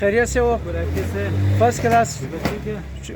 खैरियत से हो? फर्स्ट क्लास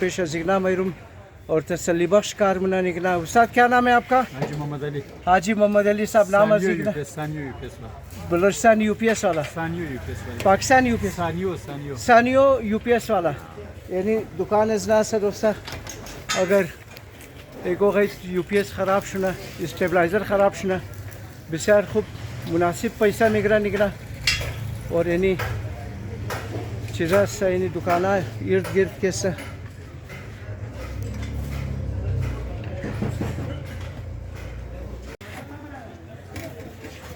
पेश जिगना मैरूम और तसल्ली बख्श कार मना निकला. उस्ताद क्या नाम है आपका? हाजी मोहम्मद अली. हाजी मोहम्मद अली साहब नाम है बलोचिस्तान यूपीएस वाला, पाकिस्तान यूपीएस, सानियो यूपीएस वाला यानी दुकान अजना से दोस्ता. अगर एक यूपीएस ख़राब शुना, स्टेबलाइज़र ख़राब शुना बसियार खूब मुनासिब पैसा निकला और यानी चीज़ा यानी दुकाना इर्द गिर्द कैसा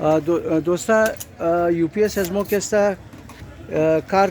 दोस्ता UPS ezmo kesta kar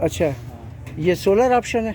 अच्छा ये सोलर ऑप्शन है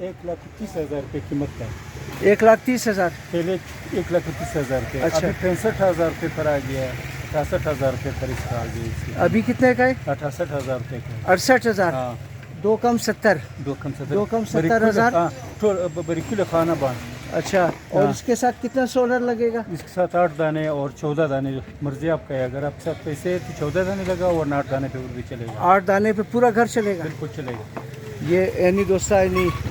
1,30,000 रुपए कीमत का 1,30,000 पहले 1,30,000 रुपए अच्छा। अभी 65,000 रुपए पर आ गया 68,000 रुपए पर इसका आ गया इसकी अभी कितने का है 68,000 रुपए का 68,000 हाँ दो कम 70 दो कम 70,000 तो बरिकुल खाना बांध अच्छा और हाँ। इसके साथ कितना सोलर लगेगा इसके साथ 8 दाने और 14 दाने मर्जी आपका है अगर आपके साथ पैसे है तो 14 दाने लगा और 8 दाने पे भी चलेगा 8 दाने पे पूरा घर चलेगा बिल्कुल चलेगा ये यानी दोस्ता यानी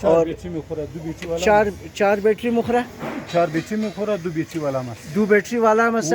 चार और बैटरी में खोरा दो बैटरी वाला चार बैटरी मुखरा 4 बैटरी में खोरा दो बैटरी वाला मस्त दो बैटरी वाला मस्त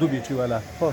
दो बैटरी वाला हाँ।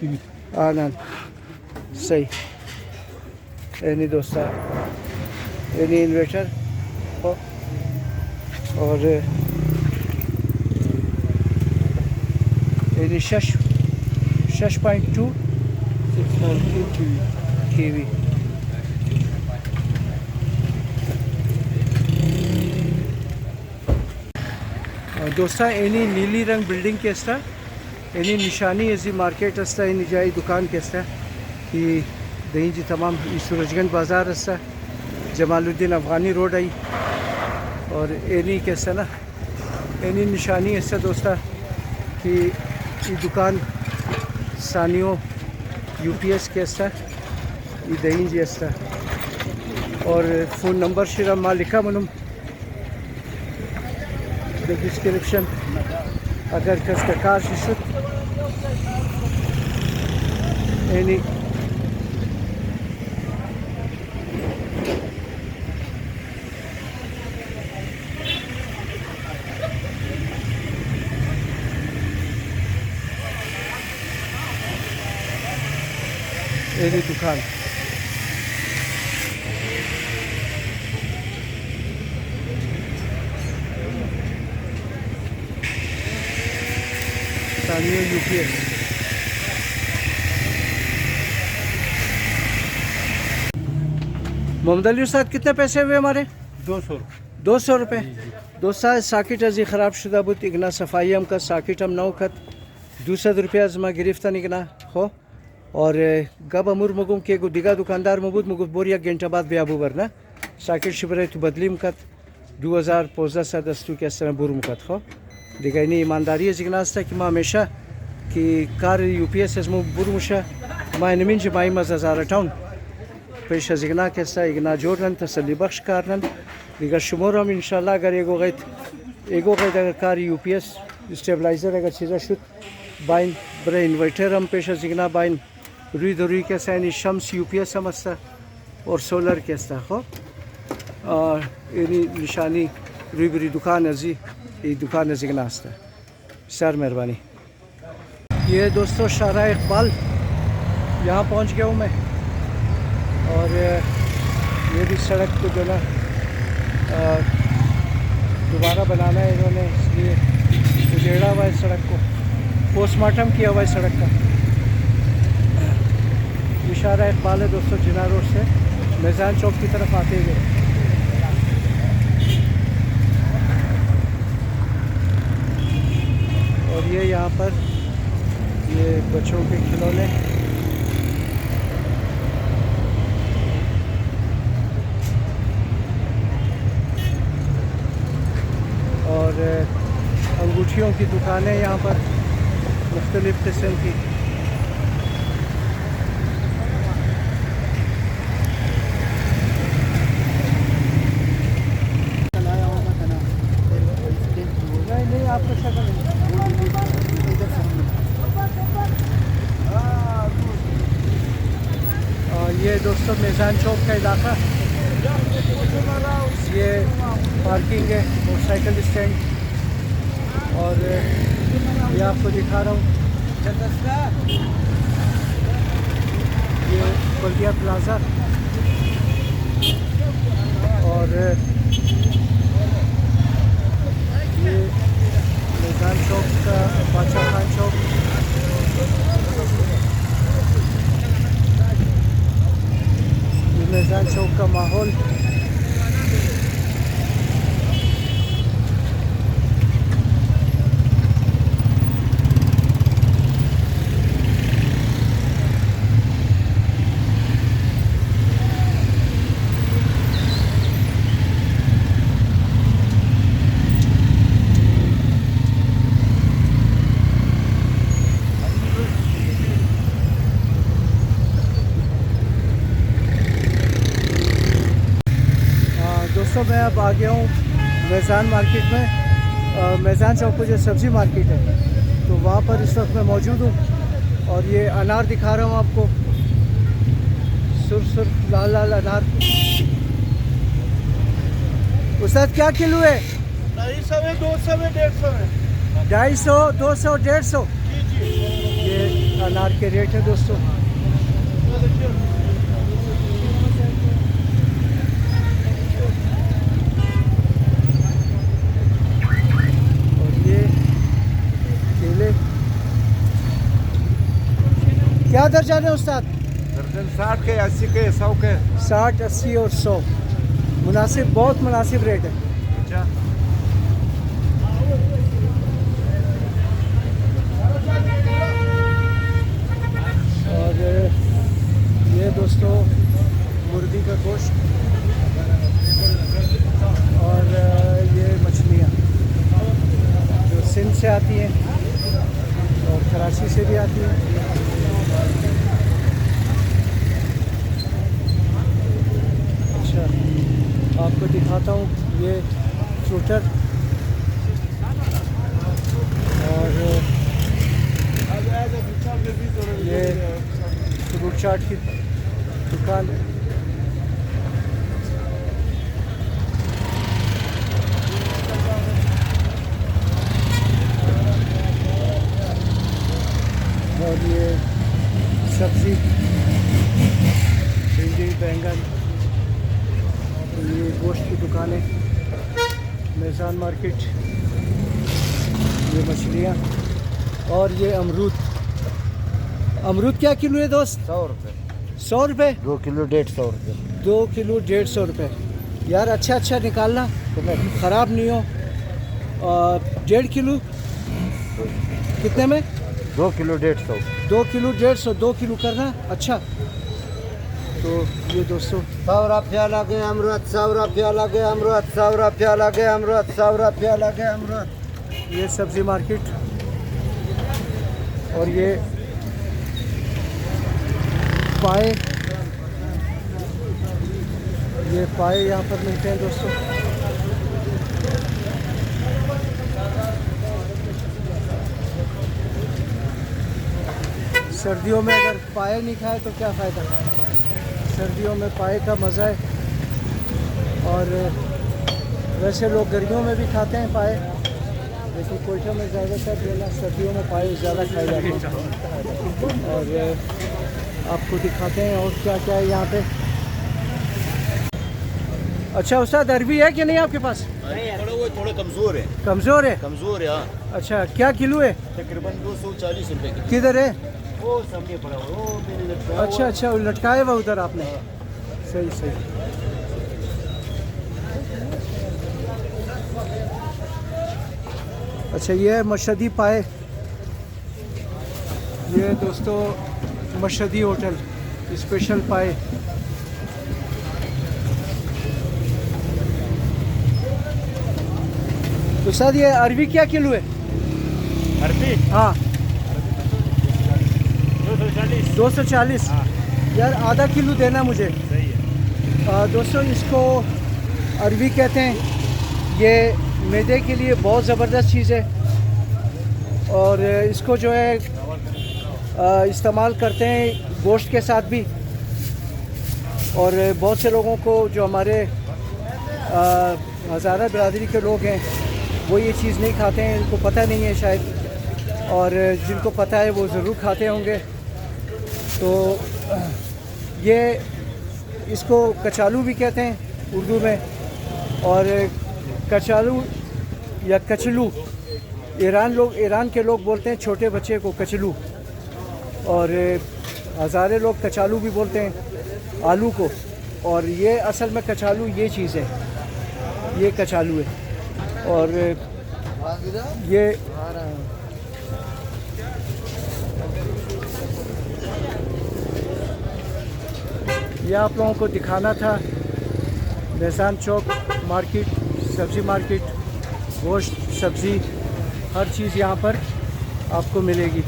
कीमत आनंद सही यानी दोस्ता यानी इन्वर्टर हो और यानी 6.2 केवी दोस्ता यानी नीली रंग बिल्डिंग के असता यानी निशानी ऐसी मार्केट असता यानी जाई दुकान के असता कि दही जी तमाम सूरजगंज बाज़ार असता जमालुद्दीन अफ़गानी रोड आई और यानी के असता ना यानी निशानी ऐसा दोस्ता कि ये दुकान सानियो UPS के असता ये दही जी असता और फ़ोन नंबर शिरा मालिका मनम डिस्क्रिप्शन अगर कस्टकार शिशुत यानी यानी दुकान सानियो UPS मोहम्मद अली उस्ताद कितने पैसे हुए हमारे 200 200 रुपये 200 साकिट अजी ख़राब शुदा बुत इगना सफाई हम का साकिट हम नौ खत 200 रुपये अज मा गिरफ्तार निगना हो और गब अमूर मगुम के दिगा दुकानदार मबूद मगुद बोरिया घंटा बाद बेआबू बरना साकिट शिबरे तो बदली मकत 2015 सा दस्तू के असर बुर मकत हो दिगा इनी ईमानदारी जिगनास्ता कि माँ हमेशा कि कार UPS एजमो बुरमुशा माँ नमीन जमाई मज़ार टाउन पेश जिगना कैसा इगना जोड़न तसल्ली बख्श कारन दिगा शुमोर हम इंशाल्लाह अगर एगो गैत अगर कार UPS स्टेबलाइजर अगर चीज़ा शुद बाइन बरे इन्वर्टर हम पेश जिगना बाइन रुई दरुई कैसा यानी शम्स UPS हम अस्ता और सोलर कैसा हो यानी निशानी रुई बरी दुकान अजी ये दुकान जिगना अस्ता सर मेहरबानी ये दोस्तों शारा इकबाल यहाँ पहुँच गया हूँ मैं और ये भी सड़क को जो ना दोबारा बनाना है इन्होंने इसलिए उजेड़ा हुआ है सड़क को पोस्टमार्टम किया हुआ है सड़क का ये शारा इकबाल है दोस्तों जिना रोड से मैदान चौक की तरफ आते हुए और ये यहाँ पर ये बच्चों के खिलौने और अंगूठियों की दुकानें यहाँ पर मुख्तलिफ़ किस्म की दोस्तों मेज़ान चौक का इलाका, ये पार्किंग है, मोटरसाइकिल स्टैंड, और ये आपको दिखा रहा हूँ ये बल्दिया प्लाज़ा, और ये मेज़ान चौक का बादशाह खान चौक, ये मेज़ान चौक का माहौल। दोस्तों मैं अब आ गया हूँ मेज़ान मार्केट में, मेज़ान चौक पर जो सब्ज़ी मार्केट है, तो वहाँ पर इस वक्त मैं मौजूद हूँ, और ये अनार दिखा रहा हूँ आपको, सुर्ख लाल लाल अनार। उस्ताद क्या किलो है? 250 है, 200 है, 150 है। 250, 200, 150। ये अनार के रेट है दोस्तों। क्या दर्जन है उस्ताद? दर्जन 60 के, 80 के, 100 के। 60, 80 और 100 मुनासिब, बहुत मुनासिब रेट है। अच्छा, और ये दोस्तों मुर्गी का गोश्त, और ये मछलियाँ जो सिंध से आती हैं और कराची से भी आती हैं। अच्छा, आपको दिखाता हूँ ये फ्रूटर, और ये फ्रूट चाट की दुकान। और ये सब्ज़ी, भिंडी, बैंगन, ये गोश्त की दुकानें, मेज़ान मार्केट, ये मछलियाँ, और ये अमरूद। अमरूद क्या किलो है दोस्त? 100 रुपये। 100 रुपये? 2 किलो 150 रुपये। 2 किलो 150 रुपये। यार अच्छा अच्छा निकालना, ख़राब नहीं हो। 1.5 किलो कितने में? 2 किलो 150। 2 किलो 150, 2 किलो करना। अच्छा, तो ये दोस्तों 100 रुपया लगे अमरूद, 100 रुपया लगे अमरूद, 100 रुपया लगे अमरूद, 100 रुपया लगे अमरूद। ये सब्ज़ी मार्केट, और ये पाए, ये पाए यहाँ पर मिलते हैं दोस्तों। सर्दियों में अगर पाए नहीं खाए तो क्या फ़ायदा, सर्दियों में पाए का मज़ा है। और वैसे लोग गर्मियों में भी खाते हैं पाए, लेकिन कोयटा में ज़्यादातर जो है ना सर्दियों में पाए ज़्यादा खाए जाते हैं। और आपको दिखाते हैं और क्या क्या है यहाँ पे। अच्छा उस्ताद, अरबी है कि नहीं आपके पास? थोड़े कमज़ोर है। कमज़ोर है? कमज़ोर है, हाँ। अच्छा, क्या किलो है? तकरीबन 240 रुपये की। किधर है? वो सामने पड़ा हुआ, वो मैंने लटकाया अच्छा अच्छा, वो लटकाया हुआ उधर आपने। सही सही। अच्छा, ये है मशहदी पाए, ये दोस्तों मशहदी होटल स्पेशल पाए। तो सर ये अरबी क्या किलो है? अरबी हाँ 240। 240। यार आधा किलो देना मुझे। सही है। दोस्तों इसको अरबी कहते हैं, ये मैदे के लिए बहुत ज़बरदस्त चीज़ है, और इसको जो है इस्तेमाल करते हैं गोश्त के साथ भी। और बहुत से लोगों को जो हमारे हज़ारा बिरादरी के लोग हैं वो ये चीज़ नहीं खाते हैं, इनको पता नहीं है शायद, और जिनको पता है वो ज़रूर खाते होंगे। तो ये इसको कचालू भी कहते हैं उर्दू में, और कचालू या कचलू ईरान के लोग बोलते हैं छोटे बच्चे को कचलू, और हज़ारे लोग कचालू भी बोलते हैं आलू को। और ये असल में कचालू ये चीज़ है, ये कचालू है। और ये आप लोगों को दिखाना था निज़ाम चौक मार्केट, सब्ज़ी मार्केट, गोश्त, सब्ज़ी, हर चीज़ यहाँ पर आपको मिलेगी।